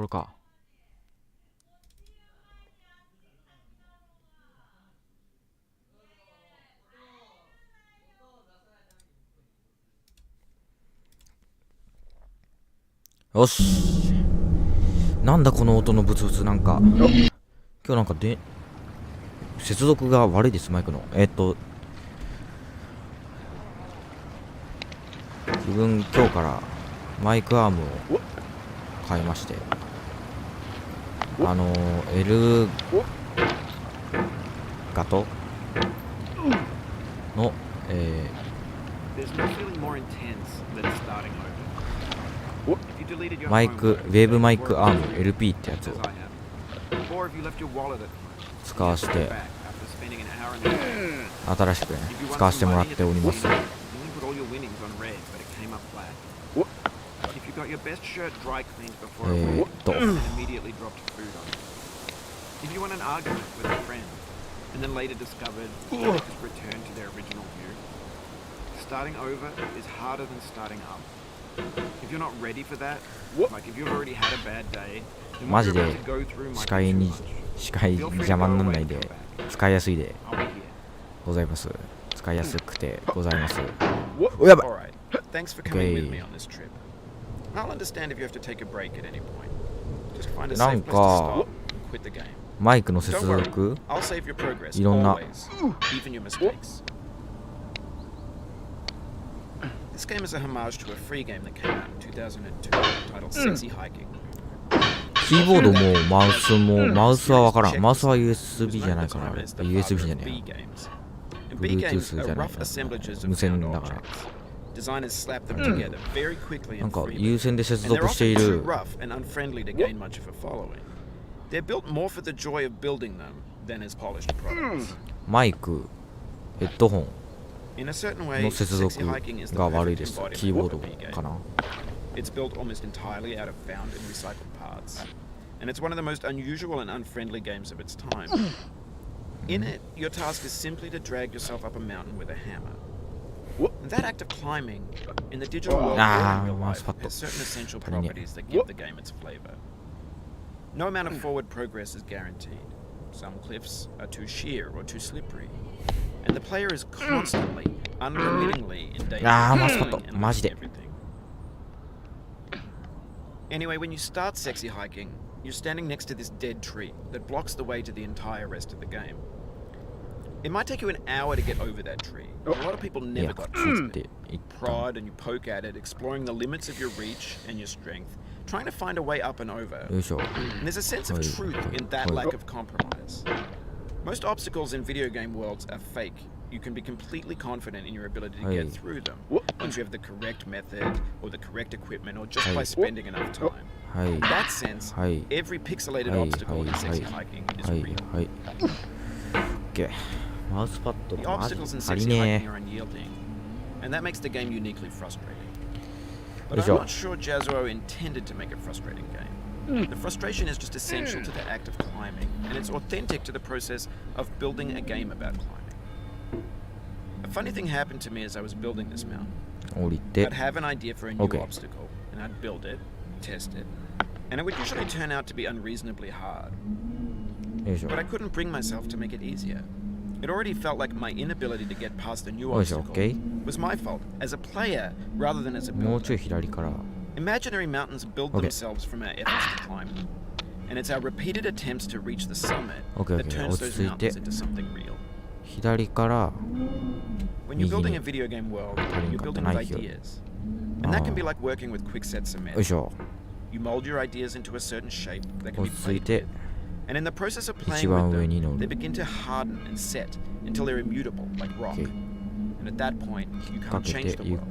これか。よし。なんだこの音のブツブツ。なんか今日なんかで接続が悪いです、マイクの。自分今日からマイクアームを買いまして、L ガトのマイク、ウェーブマイクアーム LP ってやつを使わせて、新しくね、使わせてもらっております。マジで視界邪魔にならないで使いやすいでございます。使いやすくてございます。おやばい。なんかマイクの接続いろんなThis game is a homage to a free game that came out in 2002 titled Sexy Hiking. キーボードもマウスはわからん。マウスは USB じゃないから。USB じゃねえ。Bluetooth じゃない。無線だから。なんか有線で接続している。マイク、ヘッドホンの接続が悪いです。キーボードかな。It's built almost entirely out of found and recycled parts, and it's one of the most unusual and unfriendly games of its time. In it, your task is simply to drag yourself up a mountain with a hammer. And that act of climbing, in the digital world and in real life, has certain essential properties that give the game its flavor. No amount of forward progress is guaranteed. Some cliffs are too sheer or too slippery, and the player is constantly, unremittingly in danger of falling and losing everything.Anyway, when you start Sexy Hiking, you're standing next to this dead tree that blocks the way to the entire rest of the game. It might take you an hour to get over that tree, but a lot of people never got past it. You prod and you poke at it, exploring the limits of your reach and your strength, trying to find a way up and over. And there's a sense of truth in that lack of compromise. Most obstacles in video game worlds are fake. You can be completely confident in your ability to get through them once you have the correct method or the correct equipment or just by spending enough time. In that sense, every pixelated obstacle in Sexy Hiking is real. The obstacles in Sexy Hiking are unyielding, and that makes the game uniquely frustrating. But I'm not sure Jazuo intended to make a frustrating game. The frustration is just essential to the act of climbing, and it's authentic to the process of building a game about climbing.A funny thing happened to me as I was building this mountain. I'd have an idea for a new obstacle, and I'd build it, test it, and it would usually turn out to be unreasonably hard. But I couldn't bring myself to make it easier. It already felt like my inability to get past the new obstacle was my fault, as a player rather than as a builder. Imaginary mountains build themselves from our efforts to climb them, and it's our repeated attempts to reach the summit that turns those mountains into something real.When you're building a video game world, you're building with ideas. And that can be like working with quickset cement. You mold your ideas into a certain shape that can be played with. And in the process of playing with them, they begin to harden and set until they're immutable, like rock. And at that point, you can't change the world,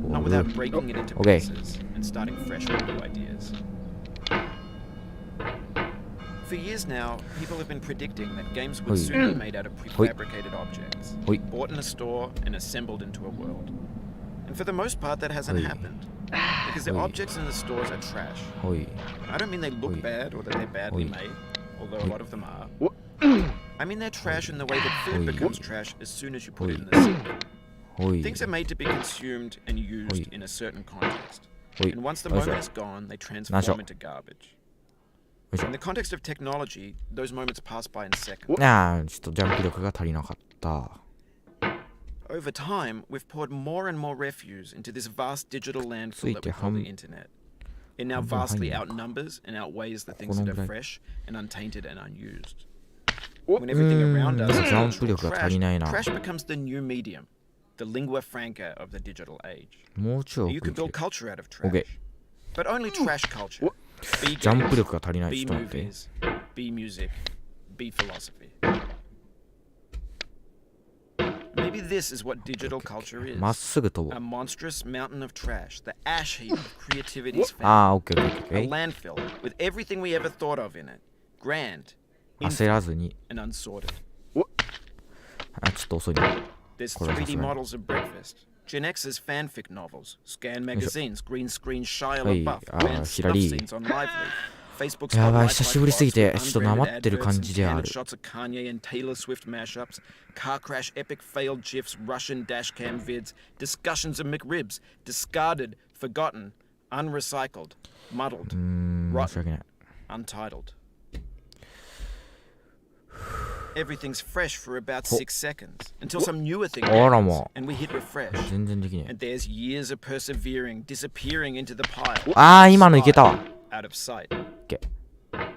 not without breaking it into pieces and starting fresh with new ideas.For years now, people have been predicting that games would soon be made out of prefabricated objects, bought in a store and assembled into a world. And for the most part, that hasn't happened, because the objects in the stores are trash. I don't mean they look bad or that they're badly made, although a lot of them are. I mean they're trash in the way that food becomes trash as soon as you put it in the sink. Things are made to be consumed and used in a certain context, and once the moment is gone, they transform into garbage. いしょ。 In the context of technology, those moments pass by in seconds. ああ、ちょっとジャンプ力が足りなかった。 Over time, we've poured more and more refuse into this vast digital landfill that we call the internet. It now vastly outnumbers and outweighs the things that are fresh and untainted and unused. When everything around us is natural trash, trash becomes the new medium, the lingua franca of the digital age. もうちょい You 奥 can 行 build け。 culture out of trash, OK but only trash culture. Be ジャンプ games, 力が足りない。 be ちょっと待って。 movies, be music, be philosophy. Maybe this is what digital culture is. まっすぐ飛ぼ A う。 monstrous mountain of trash, the ash heap of creativity's あ fountain. あ、オッケーオッケーオッ A ケー。 landfill with everything we ever thought of in it. Grand, 焦らずに。 and unsorted. あ、ちょっと遅いな。 There's これはさす 3D がに。 models of breakfast. Gen X's fanfic novels, scan magazines, green screen Shia はい、 LaBeouf, あ banned ー、 stuff 左。 scenes on Lively. Facebook やばい、 spotlight 久しぶりすぎて、 bots ちょっと with なま unbranded ってる adverts 感 and じであ candid る。 shots of Kanye and Taylor Swift mashups, car crash epic failed gifs, Russian dashcam vids, discussions of McRibs, discarded, forgotten, unrecycled, muddled, 申し訳 rotten, ない。 untitled. Everything's fresh for about 6 seconds until some newer thing あら happens ま and we hit refresh. 全然できね And there's years of persevering disappearing into the pile. え。ああ、今のいけたわ。 Out of sight. オッケー。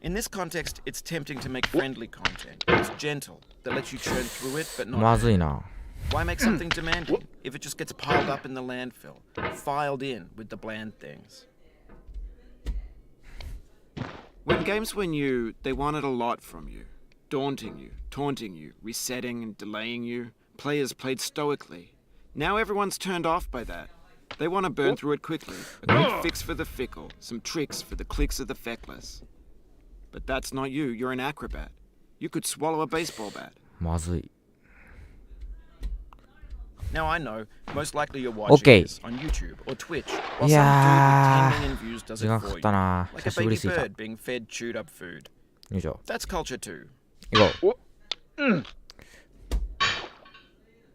In this context, it's tempting to make friendly content. It's gentle, that lets you churn through it, but ま not. ずいな。 Why make something demanding if it just gets piled up in the landfill, filed in with the bland things? When games were new, they wanted a lot from you. Daunting you, taunting you, resetting and delaying you. Players played stoically. Now everyone's turned off by that. They want to burn through it quickly. A quick fix for the fickle, some tricks for the clicks of the feckless. But that's not you, you're an acrobat. You could swallow a baseball bat. まずい。 Now I know, most likely you're watching Okay. this on YouTube or Twitch, while some dude with や 10 million views does 時 it 間 for かか you. ったな。 Like a 久しぶり baby すぎた。よ bird being fed chewed up food. いしょ。 That's culture too. 行こう。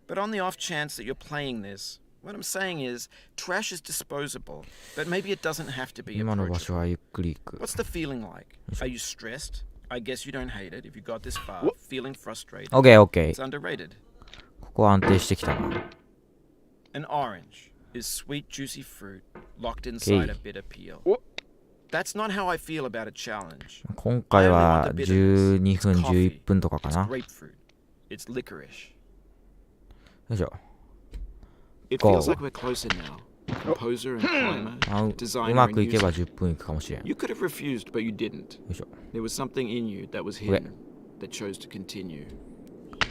But on the off chance that you're playing this, what I'm saying is, trash is disposable, but maybe it doesn't have to be 今の場所 approachable. はゆっくり行く。 What's the feeling like? Are you stressed? I guess you don't hate it if you got this far. Feeling frustrated. オッケーオッケ It's ー。 underrated. ここは安定してきたな。 An orange is sweet, juicy fruit locked inside a bitter peel. That's not how I feel about a challenge. 今回は12分、11分とかか It's な。 grapefruit. It's licorice. よいしょ。 It Go. feels like we're closer now. Composer and climber, あう designer ま and くいけば user. 10分いくかもしれん。よ You could have refused, but you didn't. いしょ。 There was something in you that was hidden, that chose to continue.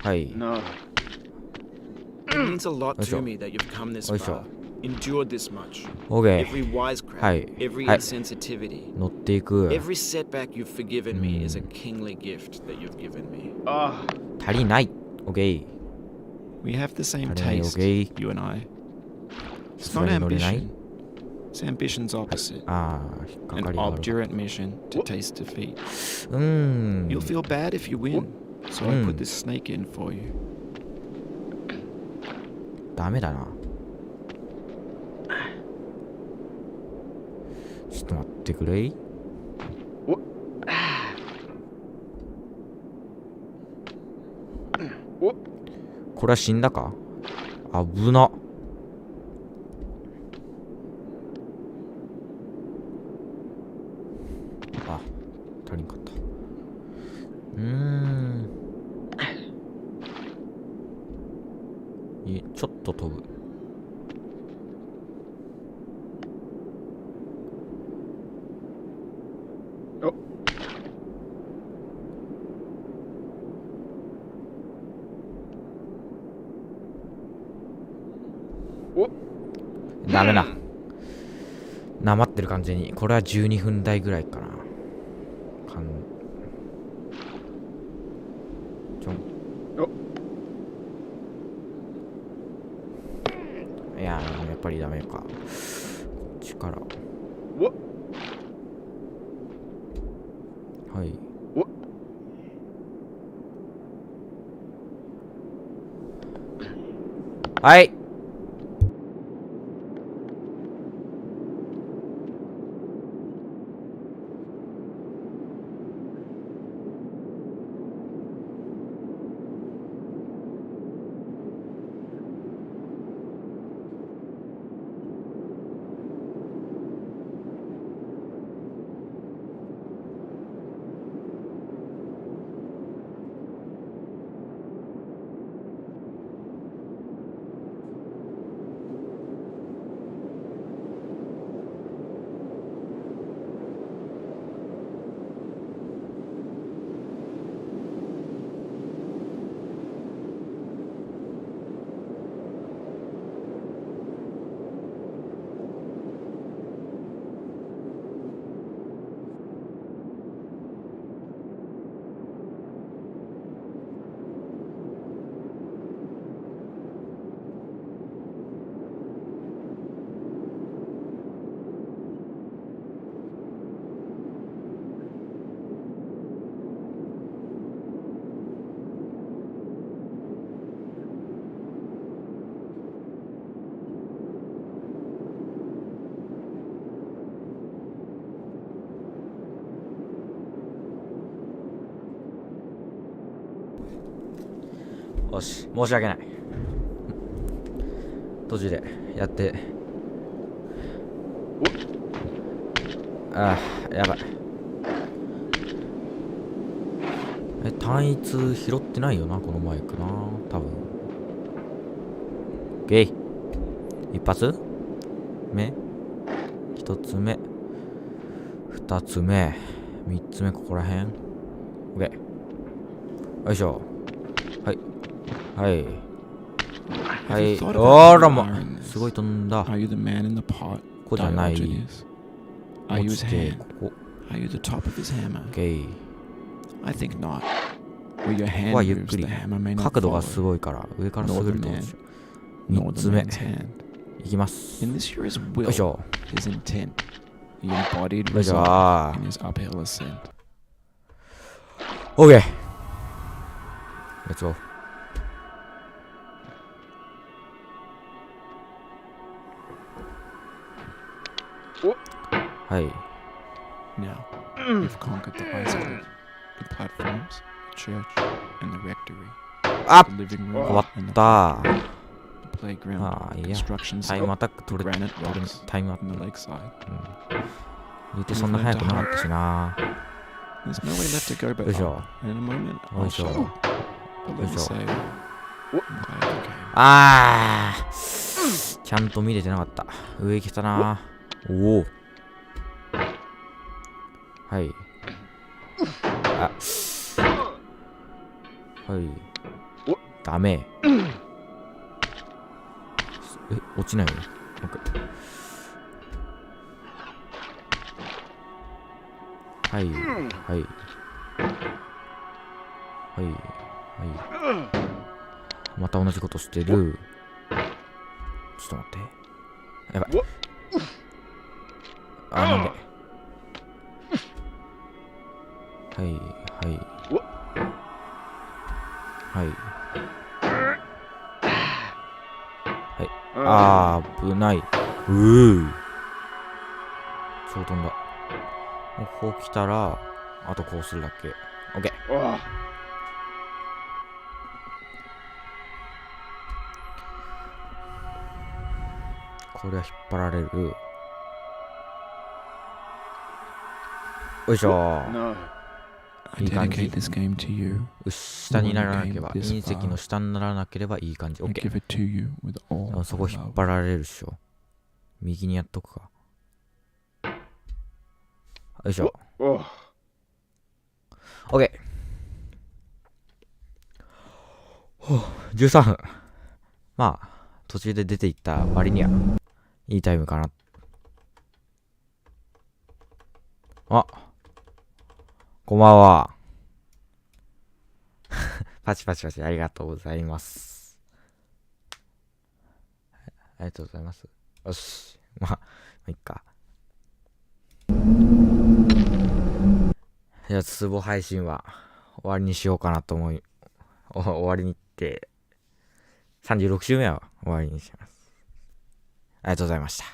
はい。 No. It means a lot Oisho. to me that you've come this Oisho. far, endured this much. オッケ Every wisecrack, はい every はい insensitivity, ー。乗っていく。 every setback you've forgiven me is a kingly gift that you've given me.足りない。オッケー。 We have the same Alright, taste, okay. you and I. It's それ not に乗れない ambition. It's ambition's opposite. ああ、引っか An かりがある。 obdurate mission to taste defeat. う You'll ん。 feel bad if you win, so I put this snake in for you. ダメだな。ちょっと待ってくれい。これは死んだか？危な。あ、足りんかった。ちょっと飛ぶ。ダメだ。なまってる感じに。これは12分台ぐらいかな。ちょん。いや、やっぱりダメか。こっちから。はい。はい。よし、申し訳ない。途中でやって。ああ、やばい。単一拾ってないよな、このマイクな。多分。オッケー。一発目。一つ目。二つ目。三つ目、ここらへん。オッケー。よいしょ。はい。はい。はい。あらま。すごい飛んだ。ここじゃない。落ちて、ここ。オッケー。ここはゆっくり。角度がすごいから、上から滑ると。三つ目。いきます。よいしょ。よいしょ。オッケー。レッツゴー。はい。Now, you've conquered the isolated, the platforms, the church, and the rectory. あっ The living 終 room わっ and the た。 the playground, ああ、い the や。 construction タイム site, アタック the 取れ granite 取れ rocks, タイムアタッ and ク。 the lakeside. 言うてそんな早くなかったしな。 There's no way left to go but よいし up. ょ。 And in a moment, よ I'll いしょ。 show. But let me Yo. say, I'm glad you came. あー、ちゃんと見れてなかった。上来たな。おお。はい。あ。はい。ダメ。落ちないよ。オッケー。はい。はい。はい。はい。また同じことしてる。ちょっと待って。やばい。あ、なんで。はい。はい。はい。はい。あー、危ない。超飛んだ。もうこう来たら、あとこうするだけ。オッケー。これは引っ張られる。よいしょ。 I いい感じ。 dedicate this game to you. 下にならなければ、隕石の下にならなければいい感じ。オ I ッケ give it to you with all ー。そこ my 引っ love. 張られるっしょ。右にやっとくか。よいしょ。オッケー。13分。まあ、途中で出ていった割にはいいタイムかな。あ、こんばんは。パチパチパチ、ありがとうございます。ありがとうございます。よし。まあ、いっか。じゃあ、ツボ配信は終わりにしようかなと終わりにって、36週目は終わりにします。ありがとうございました。